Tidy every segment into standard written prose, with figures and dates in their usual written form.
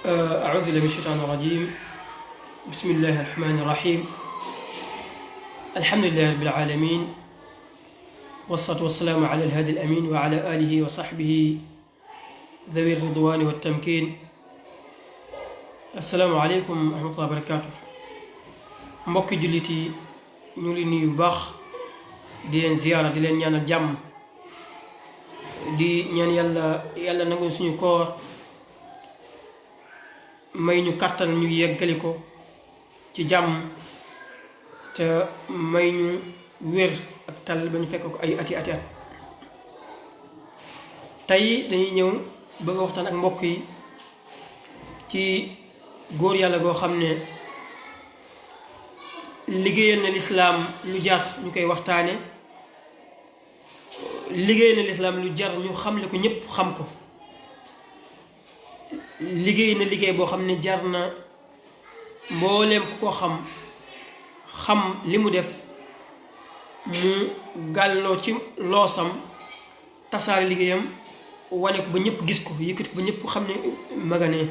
أعوذ بالله من الشيطان الرجيم. بسم الله الرحمن الرحيم. الحمد لله رب العالمين، والصلاة والسلام على الهادي الأمين وعلى آله وصحبه ذوي الرضوان والتمكين. السلام عليكم ورحمة الله وبركاته. mbokki jullit yi ñu ngi nuyu bu baax di leen ziyaara di leen ñaanal jàmm di ñaan yàlla nangu suñu koor may ñu kàttan ñu yeggali ko ci jàmm te may ñu wér ak tal ba ñu fekk ko ay ati at tey dañuy ñëw bëgg a waxtaan ak mbokk yi ci góor yàlla goo xam ne liggéeyal na lislaam lu jar ñu koy waxtaane, liggéeyal na lislaam lu jar ñu xamle ko ñépp xam ko, liggéey na liggéey boo xam ne jar na mbooleem ku ko xam li mu def mu gàlloo ci loosam tasaare liggéeyam wane ko ba ñëpp gis ko, yëkkati ko ba ñëpp xam ne maganee.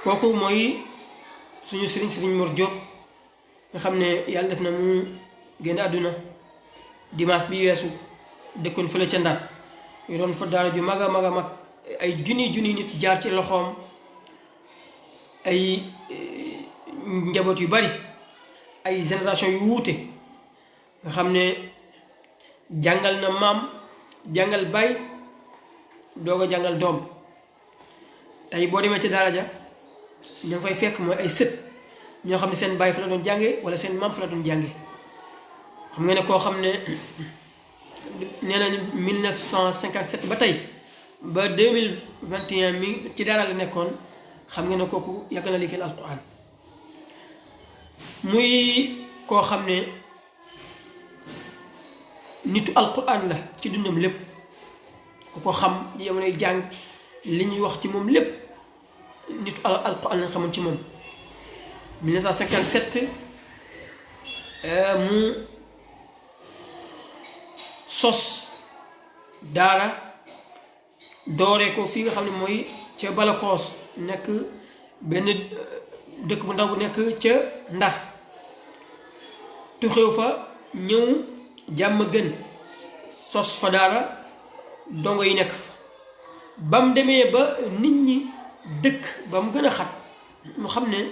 kooku mooy suñu sëriñ Mor Diop nga xam ne yàlla def na mu génn àdduna dimanche bi weesu, dëkkoon fële ca Ndar ñu doon fa daara ju mag a mag ay junni nit jaar ci loxoom, ay njaboot yu bari, ay génération yu wuute nga xam ne jàngal na maam, jàngal baay, doog a jàngal doom. tey boo demee ci daara ja ñoo ngi fay fekk mooy ay sët ñoo xam ne seen baay fa la doon jànge wala seen maam fa la doon jànge. xam nga ne koo xam ne nee nañu 1957 ba tey ba 2021 mi ci daara la nekkoon, xam nga ne kooku yàgg na liggéeyal alquran. muy koo xam ne nitu alquran la ci dundam lépp, ku ko xam di jamonoy jàng li ñuy wax ci moom lépp nitu alquran lañ xamoon ci moom. 1957 mu sos daara dooree ko fii nga xam ne mooy ca Balakoos, nekk benn dëkk bu ndaw bu nekk ca Ndar, tuxew fa ñëw jàmm gën sos fa daara dongo yi nekk fa. ba mu demee ba nit ñi dëkk ba mu gën a xat mu xam ne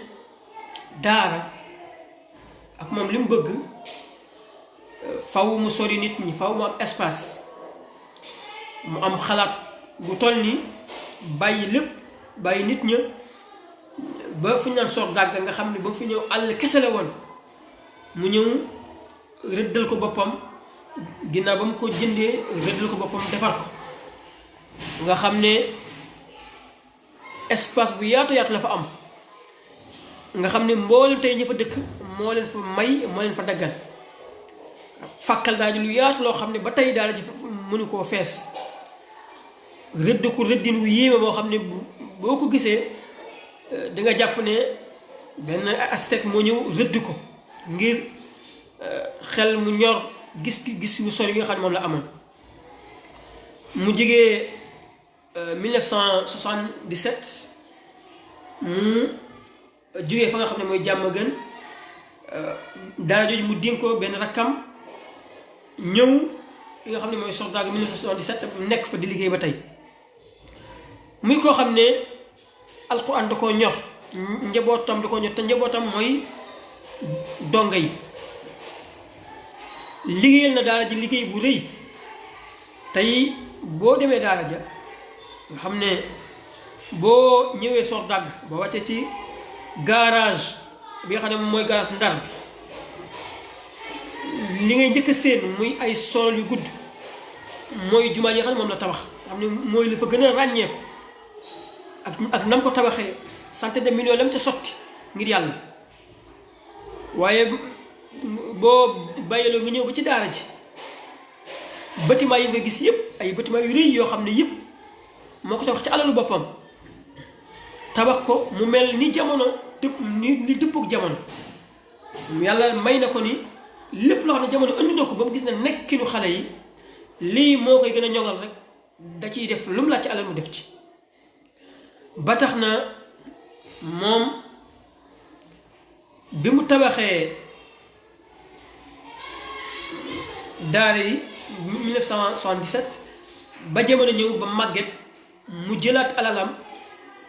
daara ak moom li mu bëgg faw mu sori nit ñi, faw mu am espace, mu am xalaat bu toll ni bàyyi lépp, bàyyi nit ña ba fu ñu naan soor dàgg nga xam ne ba mu fi ñëw àll kese la woon, mu ñëw rëddal ko boppam, ginnaaw ba mu ko jëndee rëddal ko boppam defar ko nga xam ne espace bu yaatu la fa am, nga xam ne mboolem tey ñi fa dëkk moo leen fa may, moo leen fa daggal fàkkal daal lu yaatu loo xam ne ba tey daal ji mënu koo fees. rëdd ko rëddin wu yéeme boo xam ne boo ko gisee di nga jàpp ne benn architecte moo ñëw rëdd ko ngir xel mu ñor, gis wu sori yi nga xam ne moom la amoon. mu jógee 1977 mu jógee fa nga xam ne mooy jàmm gën, daara jooju mu dénk ko benn rakkam, ñëw li nga xam ne mooy Sordaag 1977 nekk fa di liggéey ba tey. muy koo xam ne alquran da koo ñor, njabootam da koo ñor, te njabootam mooy donga yi. liggéeyal na daara ji liggéey bu rëy. tey boo demee daara ja nga xam ne boo ñëwee Sordaag boo wàccee ci garage bi nga xam ne mooy garage Ndar bi, li ngay njëkk a séen muy ay sol yu gudd mooy jumaa yi nga xam ne moom la tabax, xam ne mooy la fa gën a ràññeeku ak nam ko tabaxee, centaine de millions lam ca sotti ngir yàlla. waaye boo bàyyiloo nga ñëw ba ci daara ji, bâtiment yi nga gis yëpp ay bâtiment yu rëy yoo xam ne yëpp moo ko tabax ci alalu boppam, tabax ko mu mel ni jamono ni dëppook jamono. yàlla may na ko ni lépp loo xam ne jamono indi na ko ba mu gis na nekkinu xale yi lii moo koy gën a ñoŋal rek, da ciy def lu mu laaj ci alal mu def ci. ba tax na moom bi mu tabaxee daara yi 1977 ba jamono ñëw ba màgget mu jëlaat alalam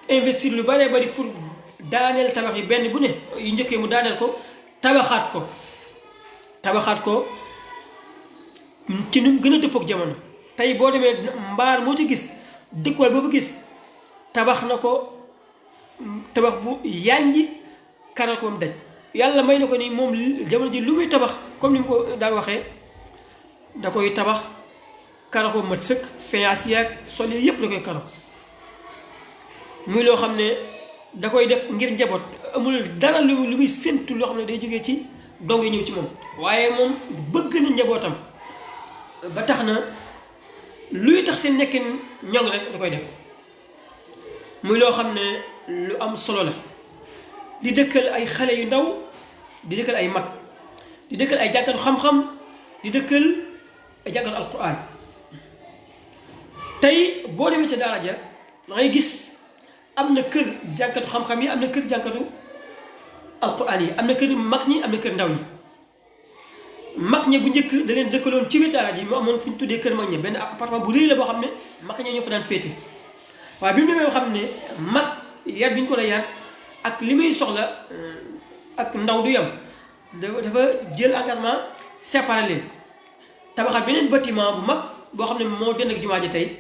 investir lu bëree bëri pour daaneel tabax yi benn bu ne yu njëkkee mu daaneel ko tabaxaat ko ci nu gën a dëppook jamono. tey boo demee mbaar moo ci gis dëkkuwaay boo fa gis tabax na ko tabax bu yànji karal ko mu daj. yàlla may na ko ni moom jamono ji lu muy tabax comme ni mu ko daan waxee da koy tabax karal ko mat sëkk faïence yaag sol yi yëpp da koy karal muy loo xam ne da koy def ngir njaboot amul dara lu muy séntu loo xam ne day jógee ci dong yi ñëw ci moom. waaye moom bëgg na njabootam ba tax na luy tax seen nekkin ñoŋ rek da koy def muy loo xam ne lu am solo la. di dëkkal ay xale yu ndaw di dëkkal ay mag di dëkkal ay jànkatu xam-xam di dëkkal ay jànkatu alquran. tey boo demee ca daara ja da ngay gis am na kër jànkatu xam-xam yi am na kër jànkatu alquran yi am na kër mag ñi am na kër ndaw ñi. mag ñi bu njëkk da leen dëkkaloon ci biir daara ji mu amoon fu ñu tuddee kër mag ñi benn appartement bu rëy la boo xam ne mag ñi ñoo fa daan féete. waaye bi mu demee xam ne mag yar bi ñu ko la yar ak li muy soxla ak ndaw du yam dafa jël engagement séparé leen tabaxal beneen bâtiment bu mag boo xam ne moo dend ak jumaa ji tey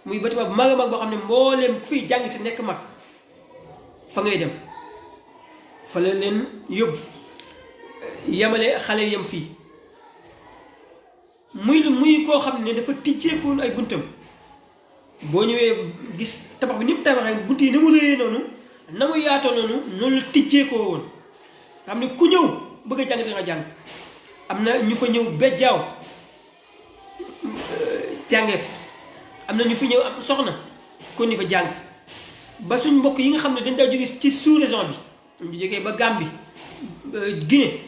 muy bâtiment bu mag a mag boo xam ne mbooleem ku fiy jàng si nekk mag fa ngay dem fa la leen yóbbu yemale xale yem fii muy koo xam ne dafa tijjeekul ay buntam. boo ñëwee gis tabax bi ni mu tabaxee bunt yi ni mu réyee noonu na mu yaatoo noonu la tijjeekoo woon nga xam ne ku ñëw bëgg a jàng danga jàng. am na ñu fa ñëw bejjaaw jàngee fa am na ñu fi ñëw am soxna kon ni fa jàng ba suñ mbokk yi nga xam ne dañ daa jóge ci sous-région bi ñu jógee ba Gambie Guinée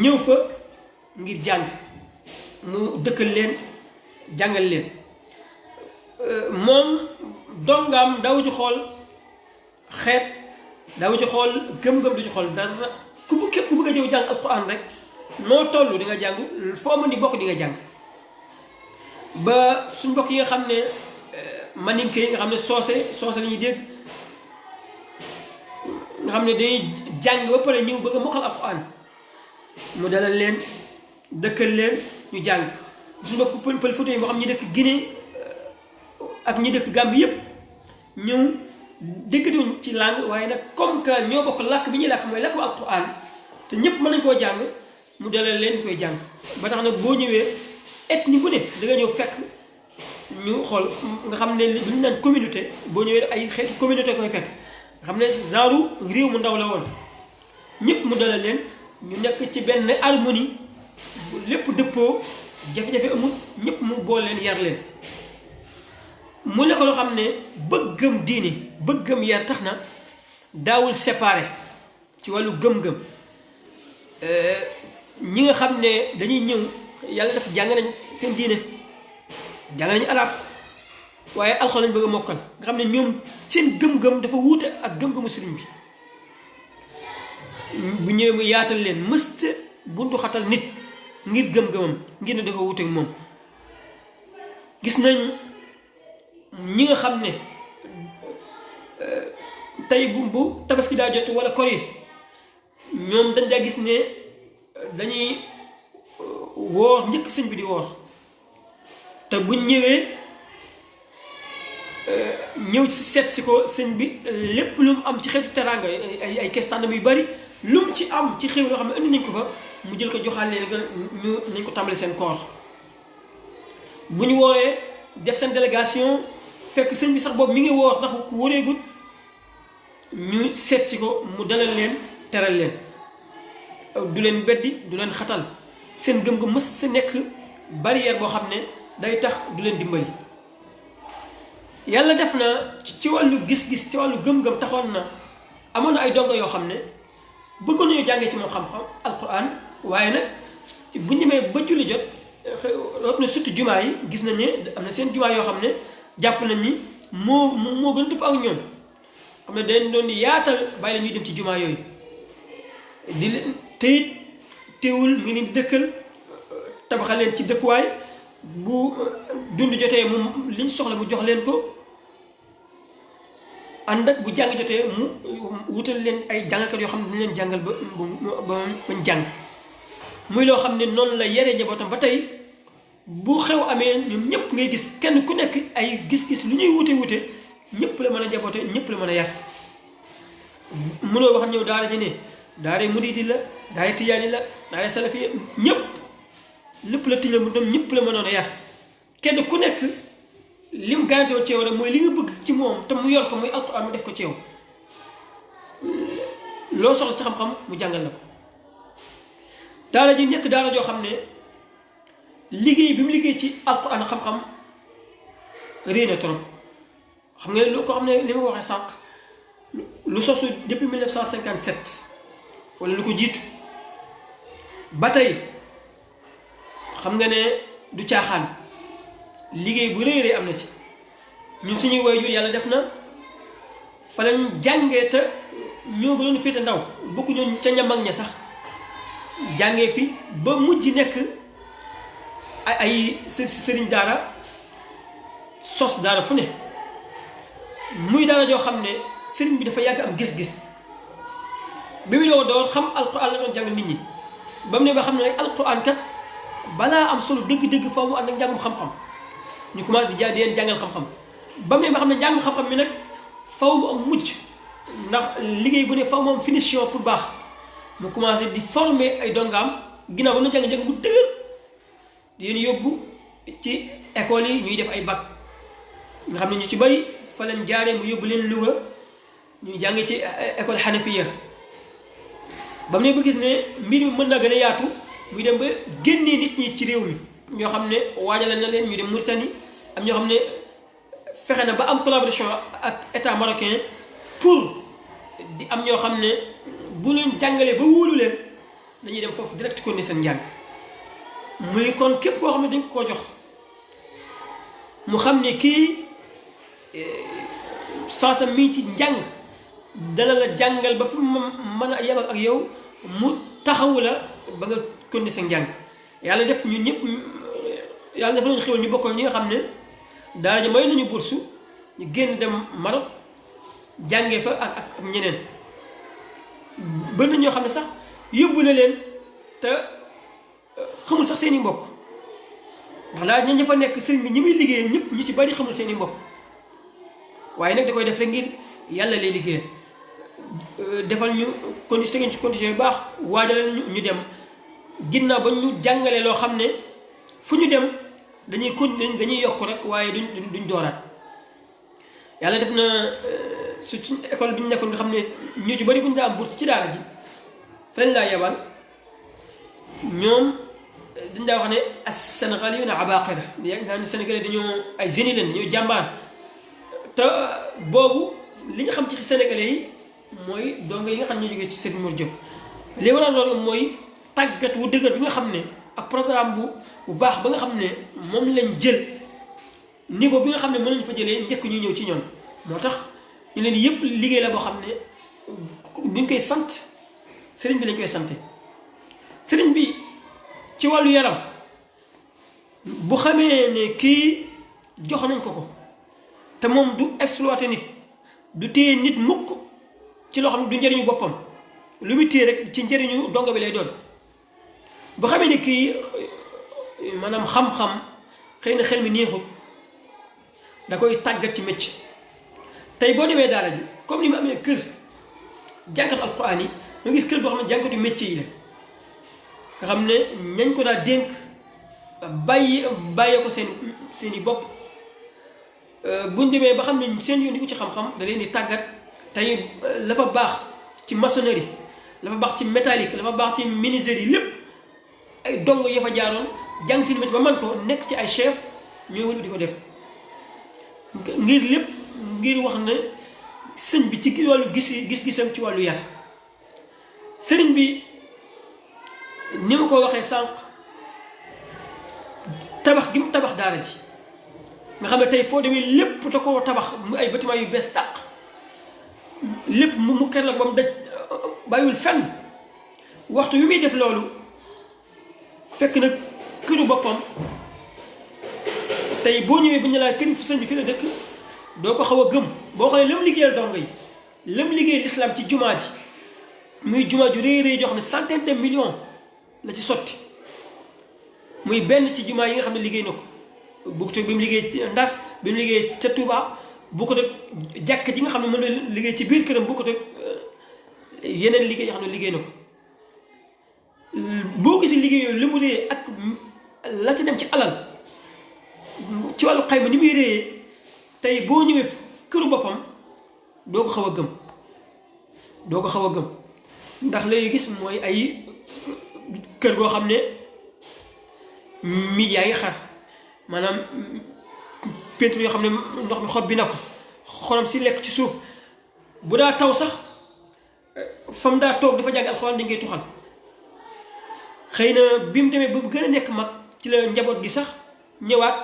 ñëw fa ngir jàng mu dëkkal leen jàngal leen. moom dongaam daw ci xool xeet daw ci xool gëm-gëm du ci xool dara képp ku bëgg a jëw jàng alquran rek noo toll di nga jàng foo mën di bokk di nga jàng. ba suñ mbokk yi nga xam ne maninke yi nga xam ne soose la ñuy dégg nga xam ne day jàng ba pare ñëw bëgg a mokkal alquran mu dalal leen dëkkal leen ñu jàng. suñ mbokk pël Fuuta yi moo xam ñi dëkk Guinée ak ñi dëkk Gambie yëpp ñëw déggatuñ ci langue waaye nag comme que ñoo bokk làkk bi ñuy làkk mooy làkk bu alquran te ñëpp mën nañ koo jàng mu dalal leen ñu koy jàng. ba tax nag boo ñëwee ethnie bu ne da nga ñëw fekk ñu xool nga xam ne li ñu naan communauté boo ñëwee ay xeetu communauté koy fekk nga xam ne genre réew mu ndaw la woon ñëpp mu dalal leen ñu nekk ci benn harmonie lépp dëppoo jafe-jafe amul ñëpp mu boole leen yar leen. mu nekk loo xam ne bëggam diine bëggam yar tax na daawul séparé ci wàllu gëm-gëm. ñi nga xam ne dañuy ñëw yàlla def jàng nañ seen diine jàng nañ arab waaye alxuraan lañ bëgg a mokkal nga xam ne ñoom seen gëm-gëm dafa wuute ak gëm-gëmu sëriñ bi. bu ñëwee mu yaatal leen mësta buntu xatal nit ngir gëm-gëmam ngir ne dafa wuute ak moom. gis nañ ñi nga xam ne tey bu tabaski daa jot wala kor yi ñoom dañ daa gis ne dañuy woor njëkk sëñ bi di woor te buñ ñëwee ñëw ci seet si ko sëñ bi lépp lu mu am ci xeetu teraanga ay kees tànn yu bari lu mu ci am ci xew loo xam ne indi nañ ko fa mu jël ko joxaale leen ñu nañ ko tàmbali seen koor. bu ñu wooree def seen délégation fekk sëñ bi sax boobu mi ngi woor ndax ku wóoreegut ñu seet si ko mu dalal leen teral leen du leen beddi du leen xatal seen gëm-gëm mës sa nekk barrière boo xam ne day tax du leen dimbali. yàlla def na ci wàllu gis-gis ci wàllu gëm-gëm taxoon na amoon na ay dongo yoo xam ne bëggoon nañoo jàngee ci moom xam-xam alquran waaye nag bu ñu demee ba julli jot root na surtout jumaa yi gis nañ ne am na seen jumaa yoo xam ne jàpp nañ ni moo gën a dëpp ak ñoom xam ne dañ doon yaatal bàyyi la ñuy dem ci jumaa yooyu di leen te it teewul mu ngi leen di dëkkal tabaxal leen ci dëkkuwaay bu dund jotee mu liñ soxla mu jox leen ko ànd ak bu jàng jotee mu wutal leen ay jàngalkat yoo xam ne dañ leen jàngal bañ jàng muy loo xam ne noonu la yaree njabootam ba tey bu xew amee ñoom ñëpp ngay gis kenn ku nekk ay gis-gis lu ñuy wute ñëpp la mën a njaboote ñëpp la mën a yar mënoo wax ñëw daara ji ne daara muridi la daara tijaani la daara salafi ñëpp lépp la tëj la mu doon ñëpp la mënoon a yar kenn ku nekk li mu garanti woon ci yow rek mooy li nga bëgg ci moom te mu yor ko muy alquran mu def ko ci yow loo soxla ci xam-xam mu jàngal la ko daara ji nekk daara joo xam ne liggéey bi mu liggéey ci alquran xam-xam réy na trop xam nga lu ko xam ne li ma ko waxee sànq lu sosu depuis 1957 wala lu ko jiitu ba tey xam nga ne du caaxaan liggéey bu rëy rëy am na ci ñun suñuy waajur yàlla def na fa lañ jàngee te ñoo gënoon féete ndaw bokku ñoon ca ña mag ña sax jàngee fi ba mujj nekk ay sëriñ daara sos daara fu ne muy daara joo xam ne sëriñ bi dafa yàgg am gis-gis bi mu doon door xam alquran la doon jàng nit ñi ba mu ne ba xam ne rek alquran kat balaa am solo dëgg-dëgg faaw mu ànd ak njàngum xam-xam ñu commencé di leen jàngal xam-xam ba mu ne ba xam ne njàngum xam-xam mi nag faaw mu am mujj ndax liggéey bu ne faaw mu am finition pour baax mu commencé di former ay dongaam ginnaaw ba nu jàng-jàng bu dëgër di leen yóbbu ci école yi ñuy def ay bac nga xam ne ñu ci bari fa lañ jaaree mu yóbbu leen Louga ñuy jàng ci école Hanafiya ba mu ne ba gis ne mbir mi mën na gën a yaatu muy dem ba génnee nit ñi ci réew mi ñoo xam ne waajal na leen ñu dem Mauritanie am ñoo xam ne fexe na ba am collaboration ak état marocain pour di am ñoo xam ne bu leen jàngalee ba wóolu leen dañuy dem foofu direct continuer seen njàng muy kon képp koo xam ne dañ koo jox mu xam ne kii saasam mii ci njàng dana la jàngal ba fi mu mën a yem ak yow mu taxawu la ba nga continuer sa njàng yàlla def ñun ñëpp yàlla dafa nañu xéwal ñu bokkoon ñi nga xam ne daara ja may nañu bourse ñu génn dem Maroc jàngee fa ak ñeneen bëri na ñoo xam ne sax yóbbu na leen te xamul sax seen i mbokk ndax laa ña fa nekk sëriñ bi ñi muy liggéeyal ñëpp ñu ci bari xamul seen i mbokk waaye nag da koy def rek ngir yàlla lay liggéeyal defal ñu condition ci condition yu baax waajalal ñu dem ginnaaw ba ñu jàngalee loo xam ne fu ñu dem dañuy continuer dañuy yokk rek waaye duñ dooraat yàlla def na su école bi ñu nekkoon nga xam ne ñu ci bari bu ñu daa am bourse ci daara ji fa lañ laa yebal ñoom dañ daa wax ne as-Sénégaliyuuna abaaqira nga xam ne Sénégalais dañoo ay génie leen dañoo jàmbaar te boobu li nga xam ci Sénégalais yi mooy dongo yi nga xam ne ñoo jógee ci Serigne Mor Diop li waral loolu mooy tàggat wu dëgër bi nga xam ne ak programme bu baax ba nga xam ne moom lañ jël niveau bi nga xam ne mën nañu fa jëlee njëkk ñuy ñëw ci ñoom moo tax ñu leen yëpp liggéey la boo xam ne buñ koy sant sëriñ bi lañ koy sante sëriñ bi ci wàllu yaram bu xamee ne kii jox nañ ko te moom du exploité nit du téye nit mukk ci loo xam ne du njëriñu boppam lu muy téye rek ci njëriñu dongo bi lay doon bu xamee ne kii maanaam xam-xam xëy na xel mi neexut da koy tàggat ci métier tey boo demee daara ji comme ni mu amee kër jànkatu alquran yi nga gis kër goo xam ne jànkatu métier yi la nga xam ne ñañ ko daal dénk bàyyee ko seen i bopp buñ demee ba xam ne seen yoon yi ko ci xam-xam da leen di tàggat tey la fa baax ci maçonnerie la fa baax ci métallique la fa baax ci menuiserie yi lépp ay dong ya fa jaaroon jàng seen métier ba man ko nekk ci ay chef ñooy wël di ko def ngir lépp ngir wax ne sëñ bi ci wàllu gis-gisam ci wàllu yar sëriñ bi ni ma ko waxee sànq tabax gi mu tabax daara ji nga xam ne tey foo demee lépp da koo tabax mu ay bâtiment yu bees tàq lépp mu kër la ba mu daj bàyyiwul fenn waxtu yu muy def loolu fekk nag këru boppam tey boo ñëwee bu ñu laa kër sëñ bi fi la dëkk doo ko xaw a gëm boo xoolee lam liggéeyal dongo yi lam liggéeyal islam ci jumaa ji muy jumaa ju rëy rëy joo xam ne centaine de millions la ci sotti muy benn ci jumaa yi nga xam ne liggéey na ko bu ko bi mu liggéey ci Ndar bi mu liggéey ca Touba bu ko teg jàkk ji nga xam ne mën na liggéey ci biir këram bu ko teg yeneen liggéey yoo xam ne liggéey na ko boo gisee liggéey yooyu li mu réyee ak la ci dem ci alal ci wàllu xayma ni muy réyee tey boo ñëwee këru boppam doo ko xaw a gëm doo ko xaw a gëm ndax lay gis mooy ay kër goo xam ne mi yaa ngi xar maanaam peinture yoo xam ne ndox mi xob bi na ko xorom si lekk ci suuf bu daa taw sax fam daa toog dafa jàng alxuraan dañ koy tuxal xëy na bi mu demee ba gën a nekk mag ci la njaboot gi sax ñëwaat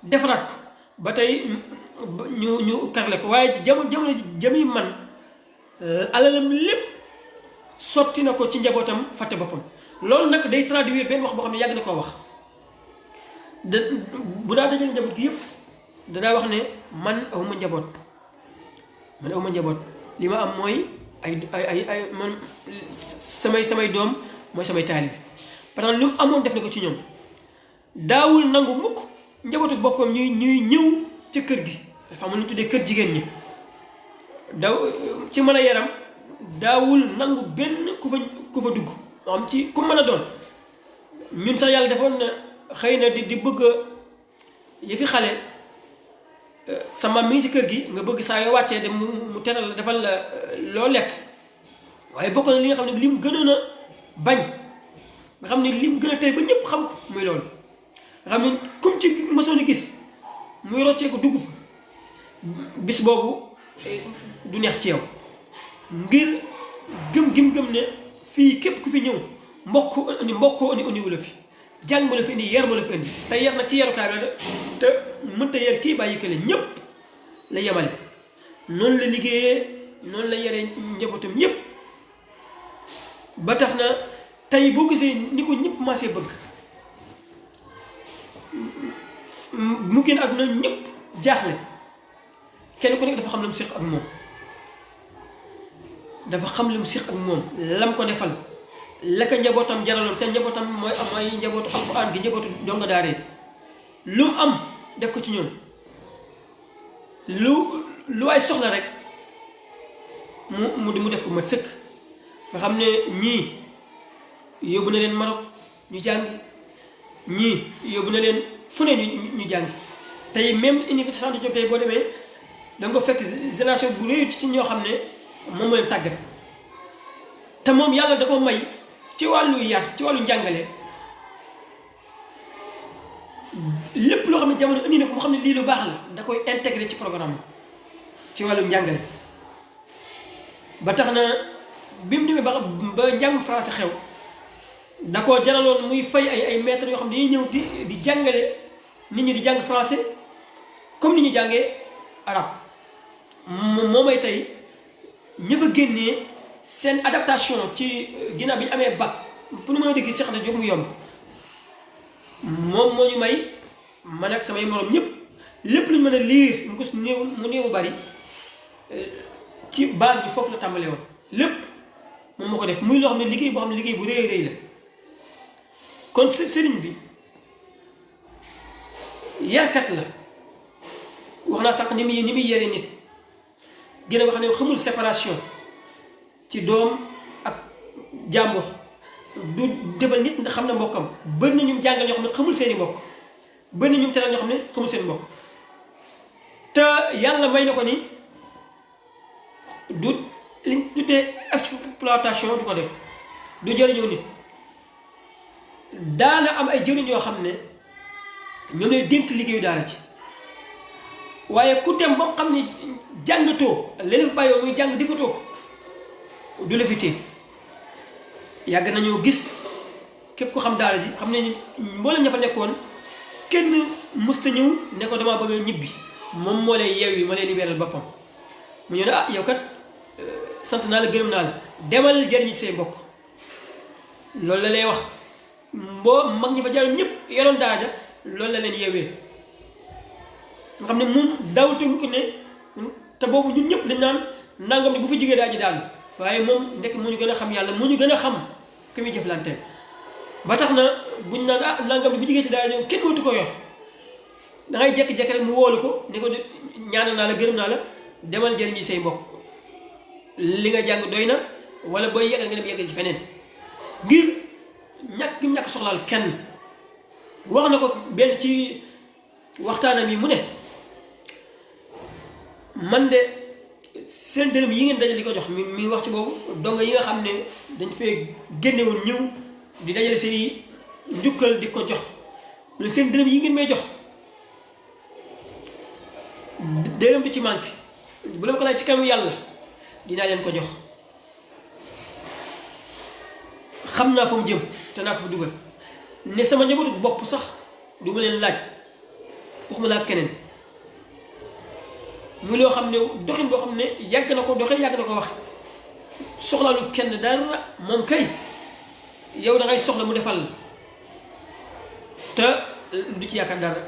defaraat ko ba tey ñu karle ko waaye jamono jami man alalam lépp sotti na ko ci njabootam fàtte boppam loolu nag day traduire benn wax boo xam ne yàgg na koo wax bu daa dajale njaboot gi yëpp danaa wax ne man awma njaboot li ma am mooy ay man samay doom mooy samay taalibe parce que lu mu amoon def na ko ci ñoom daawul nangu mukk njabootu boppam ñuy ñëw ca kër gi dafa am lu ñu tuddee kër jigéen ñi daw ci mën a yaram daawul nangu benn ku fa dugg am ci ku mën a doon ñun sax yàlla defoon na xëy na di bëgg yëfi xale sa maam mi ngi ci kër gi nga bëgg saa yoo wàccee dem mu teral la defal la loo lekk waaye bokk na li nga xam ne li mu gënoon a bañ nga xam ne li mu gën a tey ba ñëpp xam ko muy loolu nga xam ne comme ci mësoon a gis muy roccee ko dugg fa bis boobu du neex ci yow ngir gëm ne fii képp ku fi ñëw mbokkoo indi wu la fi jàng ma la fi indi yar ma la fi indi te yar nag ci yarukaay la te mënta yar kii bàyyi kële ñëpp la yemale noonu la liggéeyee noonu la yaree njabootam ñëpp ba tax na tey boo gisee ni ko ñëpp commencé bëgg mu génn àdduna ñëpp jaaxle kenn ku nekk dafa xam la mu séq ak moom dafa xam la mu séq ak moom lam ko defal la ko njabootam jaraloon te njabootam mooy njabootu alquran gi njabootu donga daaree lu mu am def ko ci ñoom lu waay soxla rek mu def ko mat sëkk nga xam ne ñii yóbbu na leen Maroc ñu jàng ñii yóbbu na leen fu ne ñu jàng tey même université Cheikh Anta Diop tey boo demee da nga ko fekk génération bu réy ci ñoo xam ne moom moo leen tàggat te moom yàlla da ko may ci wàllu yar ci wàllu njàngale lépp loo xam ne jamono indi na ko mu xam ne lii lu baax la da koy intégré ci programme ci wàllu njàngale ba tax na bi mu demee ba njàng français xew da koo jaraloon muy fay ay maîtres yoo xam ne dañuy ñëw di jàngale nit ñi di jàng français comme ni ñu jàngee arab moo may tey ña fa génnee seen adaptation ci ginnaaw bi ñu amee bac pour ñu mën a dégg Cheikh Anta Diop mu yomb moom moo ñu may man ak samay morom ñëpp lépp lu ñu mën a liir mu ko néew bari ci base bi foofu la tàmbalee woon lépp moom moo ko def muy loo xam ne liggéey boo xam ne liggéey bu rëy rëy la kon sëriñ bi yarkat la wax naa sax ni muy yare nit gën a wax ne xamul séparation ci doom ak jàmbur du defal nit ndax xam na mbokkam bëri na ñu jàngal ñoo xam ne xamul seeni mbokk bëri na ñu teral ñoo xam ne xamul seen mbokk te yàlla may na ko ni du liñ tuddee exploitation du ko def du jëriñoo nit daana am ay jëriñ yoo xam ne ñoom lay dénk liggéeyu daara ci waaye ku dem ba xam ne jàngatoo leneen bàyyoo muy jàng defatoo ko du la fi téye yàgg nañoo gis képp ko xam daara ji xam ne mboolem ña fa nekkoon kenn mësta ñëw ne ko damaa bëgg a ñibbi moom moo lay yeew yi ma lay libéral boppam mu ñëw ne ah yow kat sant naa la gërëm naa la demal jëriñu ci say mbokk loolu la lay wax mag ñi fa jaaroon ñëpp yoroon daara loolu la leen yeewee nga xam ne moom daaw tënk ne te boobu ñun ñëpp dañ naan nangam ne bu fa jógee daa ji daal waaye moom ndekk moo ñu gën a xam yàlla moo ñu gën a xam ki muy jëflanteel ba tax na buñ naan ah nangam ne bu jógee ci daara ñoom kenn wootu ko yor da ngay jékki-jékki rek mu woolu ko ne ko ñaanal naa la gërëm naa la demal jëriñu say mbokk li nga jàng doy na wala booy yeggal nga dem yeggal ci feneen ngir ñàkk gi ñàkk soxlaal kenn wax na ko benn ci waxtaanam yi mu ne man de seen dërëm yi ngeen dajale di ko jox mi wax ci boobu donga yi nga xam ne dañ fee génnewoon ñëw di dajale seeni njukkal di ko jox mu ne seen dërëm yi ngeen may jox dërëm du ci manqué bu leen ko laaj ci kanamu yàlla dinaa leen ko jox xam naa fa mu jëm te naa ko fa dugal ne sama njabootu bopp sax du ma leen laaj waxuma laa keneen muy loo xam ne doxin boo xam ne yàgg na ko doxee yàgg na ko wax soxlaalu kenn dara moom kay yow da ngay soxla mu defal la te du ci yaakaar dara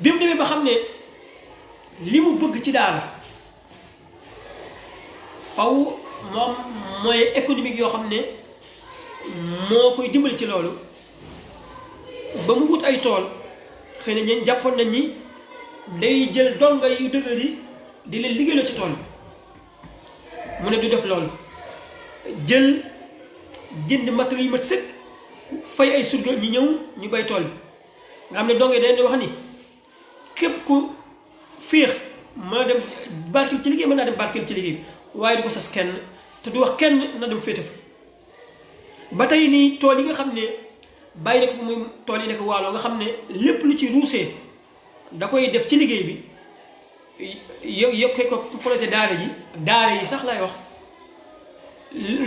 bi mu demee ba xam ne li mu bëgg ci daara faw moom mooy économique yoo xam ne moo koy dimbali ci loolu ba mu wut ay tool xëy na ñeen jàppoon nañ ni day jël donga yu dëgër yi di leen liggéeyloo ci tool bi mu ne du def loolu jël jënd matériel yu mat sëkk fay ay surga ñu ñëw ñu bay tool bi nga xam ne donga yi dañ wax ni képp ku féex mën a dem barkeel ci liggéey mën naa dem barkeel ci liggéey waaye du ko sas kenn te du wax kenn na dem féete fa ba tey nii tool yi nga xam ne bàyyi na ko fi muy tool yi nekk waalo nga xam ne lépp lu ci ruusee da koy def ci liggéey bi yokkee ko projet daara yi sax lay wax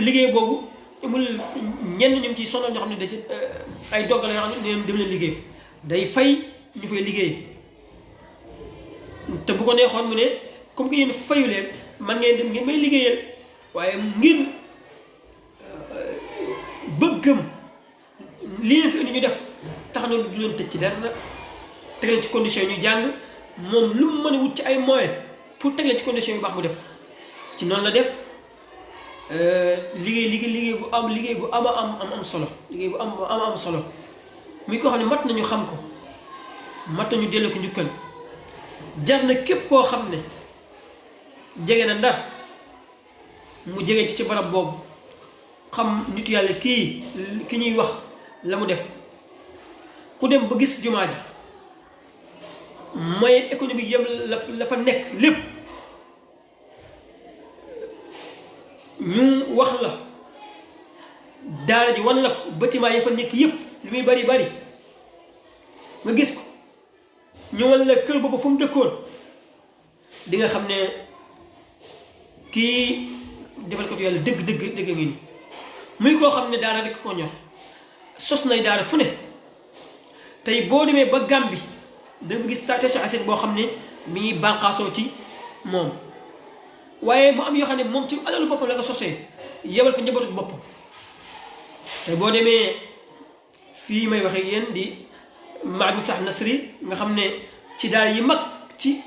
liggéey boobu amul ñenn ñu ngi ciy sonal ñoo xam ne da ci ay doggal yoo xam ne dem leen liggéey day fay ñu fay liggéey te bu ko neexoon mu ne comme que yéen fayu leen man ngeen dem ngeen may liggéeyal waaye ngir bëggam li leen fi indi ñu def tax na du leen tëj ci dara teg leen ci condition yi ñuy jàng moom lu mu mën a wut ci ay moyens pour teg leen ci condition yu baax mu def ci noonu la def liggéey bu am solo liggéey bu am solo muy ko xam ne mat nañu xam ko mat nañu delloo ko njukkal jar na képp koo xam ne jege na Ndar mu jege ci barab boobu xam nitu yàlla ki ñuy wax la mu def ku dem ba gis jumaa ji mooy économique yam la fa nekk lépp ñu wax la daara ji wan la ko bâtiment ya fa nekk yépp li muy bari nga gis ko ñëwal la kër boobu fu mu dëkkoon di nga xam ne kii defal ko yàlla dëgg ngi nii muy koo xam ne daara rekk ko ñor sos nay daara fu ne tey boo demee ba Gàmbi dafa gis station aset boo xam ne mi ngi bànqaasoo ci moom waaye mu am yoo xam ne moom ci alalu boppam la ko sosee yebal fa njabootu boppam tey boo demee fii may waxee yéen di Mahad Miftah Nasri nga xam ne ci daara yi mag ci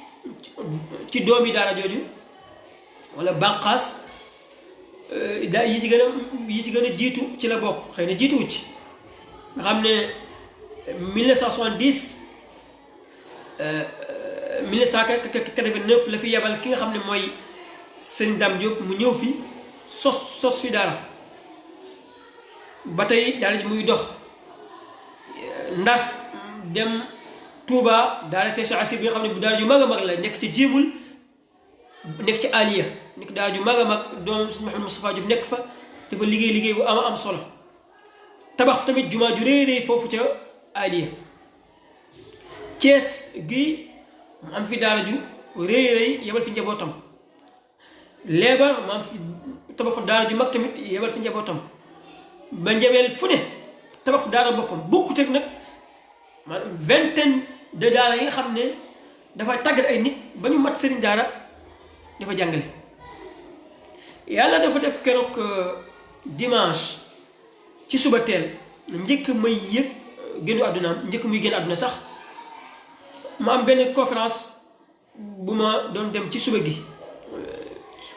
doomi daara jooju wala bànqaas daa yi ci gën a jiitu ci la bokk xëy na jiituwu ci nga xam ne 1970 1989 la fi yebal ki nga xam ne mooy Sëriñ Dame Diop mu ñëw fi sos fi daara ba tey daara ji muy dox Ndar dem Touba daara te Cheikh Asib bi nga xam ne bu daara ju mag a mag la nekk ci jiimul nekk ci Aliya nekk daara ju mag a mag doom Mouhamed Moustapha Diop nekk fa dafa liggéey bu am solo tabax tamit jumaa ju réy foofu ca Aliya Thiès gi mu am fi daara ju réy yebal fi njabootam Leebar mu am fi tabax fa daara ju mag tamit yebal fi njabootam ba njabeel fu ne tabax fa daara boppam bokkut ak nag maanaam vingtaine de daara yi nga xam ne dafa tàggat ay nit ba ñu mat sëriñ daara dafa jàngale. yàlla dafa def keroog dimanche ci suba teel njëkk may yëg génnu àddunaam njëkk muy génn àdduna sax ma am benn conférence bu ma doon dem ci suba gi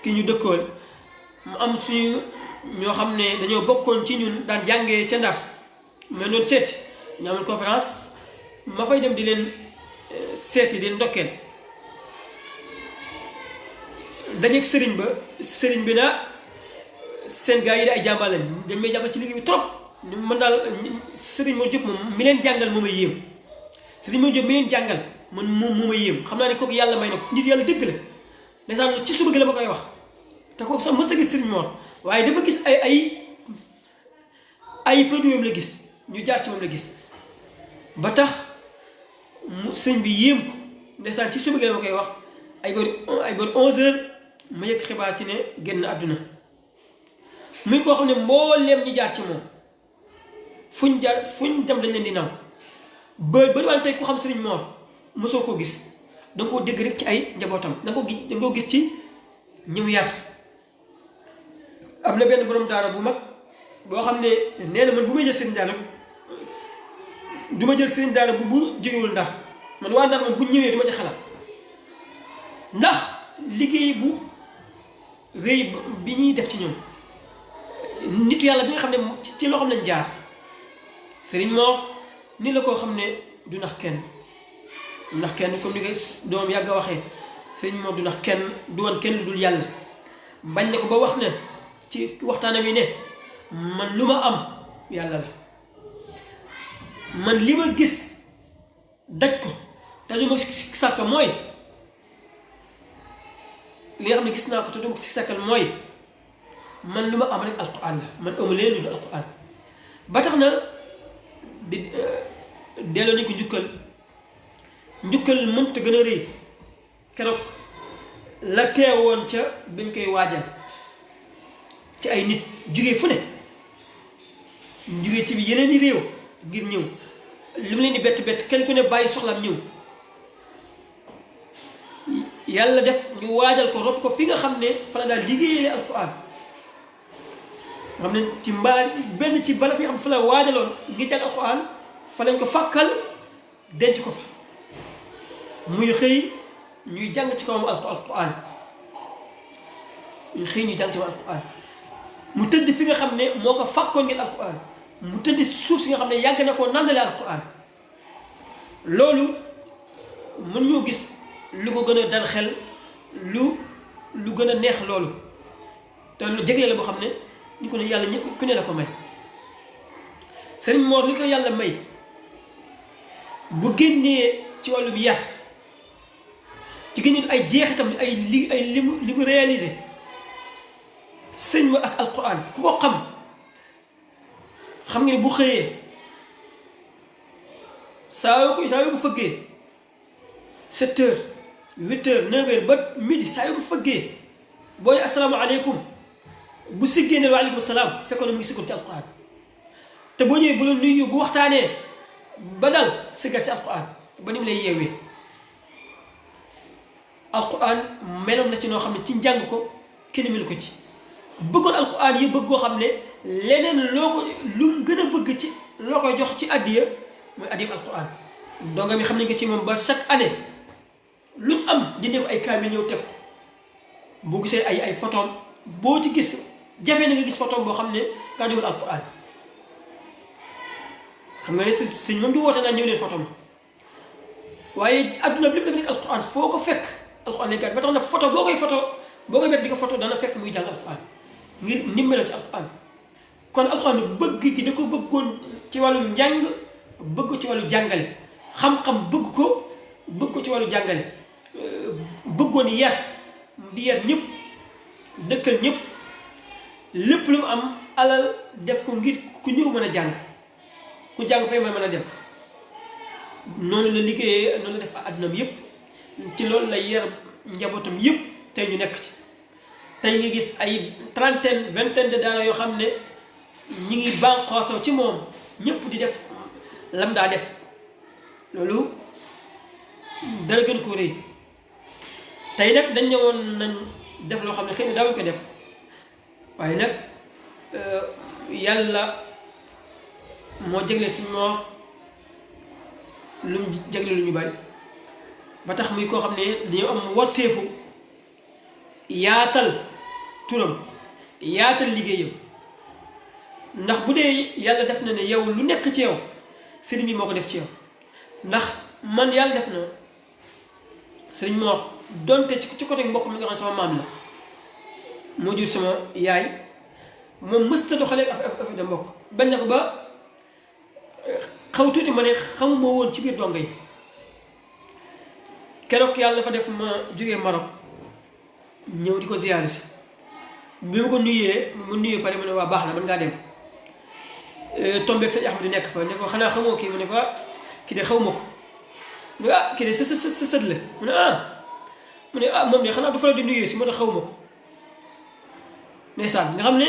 ki ñu dëkkool mu am suñu ñoo xam ne dañoo bokkoon ci ñun daan jàngee ca Ndar mais noonu seeti ñu amoon conférence ma fay dem di leen seeti di ndokkeel dajeeg sëriñ bi na seen gars yi da ay jàmbaar lañ dañ may jàngal ci liggéey bi trop man daal sëriñ Mor Diop moom mi leen jàngal moo may yéem sëriñ Mor Diop mi leen jàngal man moom moo may yéem xam naa ne kooku yàlla may na ko nit yàlla dëgg la ndeysaan ci suba gi la ma koy wax te kooku sax mës a gis sëriñ Mor waaye dafa gis ay produit am la gis ñu jaar ci moom la gis ba tax mu sëñ bi yéem ko ndeysaan ci suba gi la ma koy wax ay boori 11h ma yëg xibaar ci ne génn àdduna muy koo xam ne mbooleem ñi jaar ci moom fuñ dem dañ leen di naw ba waan tey ku xam sëriñ Mor mosoo koo gis danga koo dégg rek ci ay njabootam danga koo gis ci ñi mu yar. am na benn borom daara bu mag boo xam ne nee na man bu may jël sëriñ daara du ma jël sëriñ daara bu jógewul Ndar man waa Ndar man bu ñëwee du ma ci xalaat ndax liggéey bu rëy bi ñuy def ci ñoom nitu yàlla bi nga xam ne ci loxoom lañ jaar sëriñ Mor ni la koo xam ne du nax kenn comme ni koy doom yàgg a waxee sëriñ Mor du nax kenn du wan kenn lu dul yàlla bañ na ko ba wax na ci waxtaanam yi ne man lu ma am yàlla la man li ma gis daj ko te du ma sàkk mooy li nga xam ne gis naa ko te du ma sàkkal mooy man lu ma am rek alquran la man amu leen lu dul alquran ba tax na di delloo nañ ko njukkal mënta gën a rëy keroog la teewoon ca bañ koy waajal ci ay nit jugee fu ne jugee ci bi yeneen i réew ngir ñëw li mu leen di bett kenn ku ne bàyyi soxlaam ñëw yàlla def ñu waajal ko rob ko fi nga xam ne fa la daal liggéeyee alquran nga xam ne ci mbaar benn ci barab yi xam ne fa la waajaloon ngir jàng alquran fa lañ ko fàkkal denc ko fa muy xëy ñuy jàng ci kawam alquran muy xëy ñuy jàng ci kawam alquran mu tëdd fi nga xam ne moo ko fàkkoon ngir alquran mu tëdd suuf si nga xam ne yàgg na koo nandale alquran loolu mën ñoo gis lu ko gën a dal xel lu gën a neex loolu te lu jégle la boo xam ne ñu ko ne yàlla ñëpp ku ne la ko may sëriñ Mor li ko yàlla may bu génnee ci wàllu bi yar ci génne ay jeexitam li mu réalisé sëñ ma ak alquran ku ko xam nga ne bu xëyee saa yoo ko fëggee 7h 8h 9h ba midi saa yoo ko fëggee boo ne asalaamaaleykum bu siggee ne waaleykum salaam fekkoon na mu ngi siggoon ci alquran te boo ñëwee bu la nuyu bu waxtaanee ba dal siggal ci alquran ba ni mu lay yeewee alquran meloon na ci noo xam ne ci njàng ko kenn melu ko ci bëggoon alquran yi bëgg koo xam ne leneen loo ko lu mu gën a bëgg ci loo koy jox ci addiya mooy addiya alquran donga mi xam nañ ko ci moom ba chaque année lu ñu am dindi ko ay kaamil ñëw teg ko boo gisee ay photom boo ci gis jafe na nga gis photom boo xam ne kaa diwul alquran xam nga ne sëñ moom du woote naa ñëw leen photom waaye adduna bi lépp dafa nekk alquran foo ko fekk alquran lañ kat ba tax na photo boo koy bet di ko photo dana fekk muy jàng alquran ngir ni meloon ci alquran kon alquran bëgg gi da ko bëggoon ci wàllu njàng bëgg ci wàllu jàngale xam-xam bëgg ko ci wàllu jàngale bëggoon yar di yar ñëpp dëkkal ñëpp lépp lu mu am alal def ko ngir ku ñëw mën a jàng ku jàng pay mën a dem noonu la liggéeyee noonu la def àddunam yëpp ci loolu la yar njabootam yëpp tey ñu nekk ci tey nga gis ay trentaine vingtaine de daara yoo xam ne ñi ngi bànqaasoo ci moom ñëpp di def lam daa def loolu dara gën ko rëy. tey nag dañ ñëwoon nañ def loo xam ne xëy na daawuñ ko def waaye nag yàlla moo jagle si Mor lu mu jagle lu ñu bari ba tax muy koo xam ne dañoo am warteefu yaatal turam yaatal liggéeyam ndax bu dee yàlla def na ne yow lu nekk ci yow sëriñ bi moo ko def ci yow ndax man yàlla def na sëriñ Mor donte ci côté mbokk mi nga xam sama maam la moo jur sama yaay moom mësta doxalee affaire de mbokk bañ na ko ba xaw tuuti ma ne xamuma woon ci biir donga yi keroog yàlla dafa def ma jógee Maroc ñëw di ko ziyaare si bi ma ko nuyee mu nuyee pare mu ne waa baax na mën ngaa dem tombeeg sëñ Ahmadu nekk fa ne ko xanaa xamoo kii mu ne ko kii de xaw ma ko mu ne kii de sa sët la mu ne moom de xanaa du faral di nuyee si moo tax xaw ma ko ndeysaan nga xam ne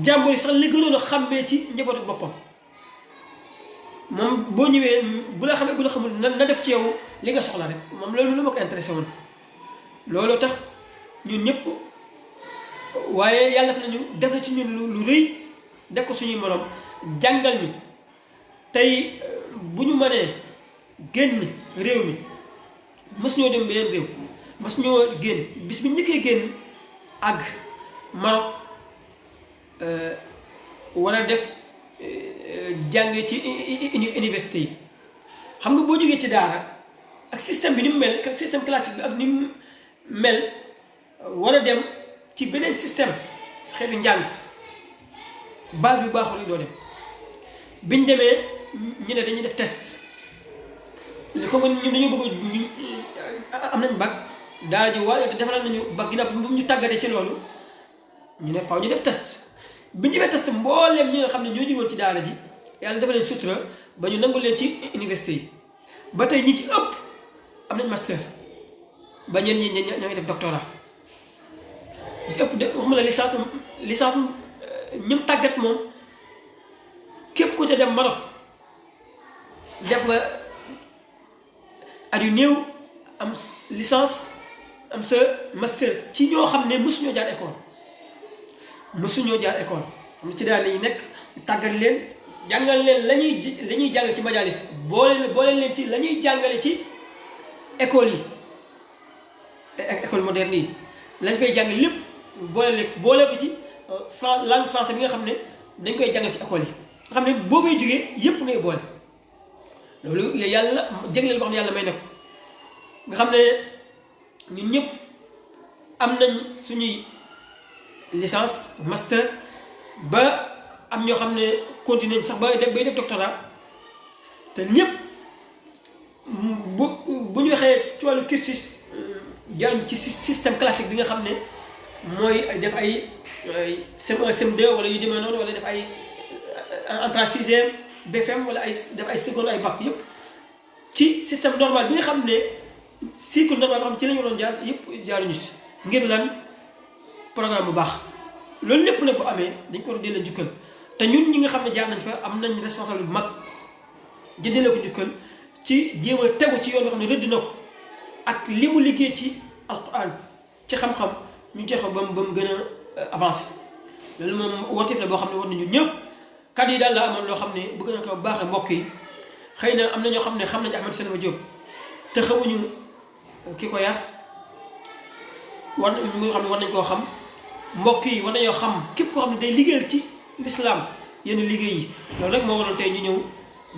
jàmbur yi sax li gënoon a xàmmee ci njabootu boppam moom boo ñëwee bu la xamee bu la xamul na def ci yow li nga soxla rek moom loolu lu ma ko intéressé woon looloo tax ñun ñëpp waaye yàlla def na ci ñun lu rëy def ko suñuy morom jàngal ñu tey bu ñu mënee génn réew mi mës ñoo dem beneen réew mës ñoo génn bis bi njëkkee génn àgg Maroc war a def jàngee ci université yi xam nga boo jógee ci daara ak système bi ni mu mel système classique bi ak ni mu mel war a dem ci beneen système xeetu njàng base bi baaxul rek doo dem biñ demee ñu ne dañuy def test li comme ñun dañoo bëgg am nañ bac daara ji waaye defaral nañu bac ginnaaw bu ñu tàggatee ci loolu ñu ne faaw ñu def test bi ñu defee test mbooleem ñi nga xam ne ñoo jógoon ci daara ji yàlla dafa leen sutura ba ñu nangul leen ci université yi ba tey ñi ci ëpp am nañ master ba ñeen ñi ña ngi def doctorat ñi ci ëpp de waxuma la licence ñum tàggat moom képp ku ca dem Maroc def nga at yu néew am licence am sa master ci ñoo xam ne mësuñoo jaar école xam ne ci daal lañuy nekk tàggat leen jàngal leen la ñuy jàngal ci majalis boole leen ci la ñuy jàngale ci école yi école moderne yi lañ koy jàng lépp boole ko ci langue français bi nga xam ne dañ koy jàngal ci école yi nga xam ne boo koy jógee yépp ngay boole loolu yàlla jégleel boo xam ne yàlla may na ko nga xam ne ñun ñëpp am nañ suñuy licence master ba am ñoo xam ne continuer sax bay def doctorat te ñëpp bu ñu waxee ci wàllu cursus jàng ci système classique bi nga xam ne mooy def ay CM1 CM2 wala yu demee noonu wala def ay entrée en sixième BFM wala def ay seconde ay bac yëpp ci système normal bi nga xam ne cycle normal bi nga xam ci la ñu doon jaar yëpp jaaruñu si ngir lan programme bu baax loolu lépp nag bu amee dañ ko delloo njukkal te ñun ñi nga xam ne jaar nañ fa am nañ responsable bu mag di delloo ko njukkal ci jéem a tegu ci yoon yoo xam ne rëdd na ko ak li mu liggéey ci alquran ci xam-xam ñu joxe ba mu gën a avancé loolu moom wartif la boo xam ne war nañu ñëpp kàddu yi daal la amoon loo xam ne bëgg na ko baaxee mbokk yi xëy na am na ñoo xam ne xam nañ Ahmed Sélébé Diop te xamuñu ki ko yar war na ñu nga xam ne war nañ koo xam mbokk yi war nañoo xam képp koo xam ne day liggéeyal ci lislaam yenn liggéey yi loolu rek moo waral tey ñu ñëw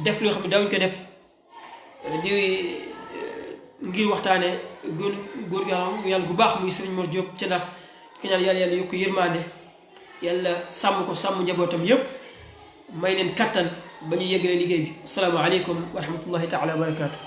def loo xam ne daawuñu ko def di ngir waxtaane góor yàlla bu baax muy Serigne Mor Diop ca Ndar ko ñaan yàlla yokk yërmande yàlla sàmm ko sàmm njabootam yépp may leen kattan ba ñu yeggalee liggéey bi asalaamaaleykum wa rahmatullahi taala wa barakaatu.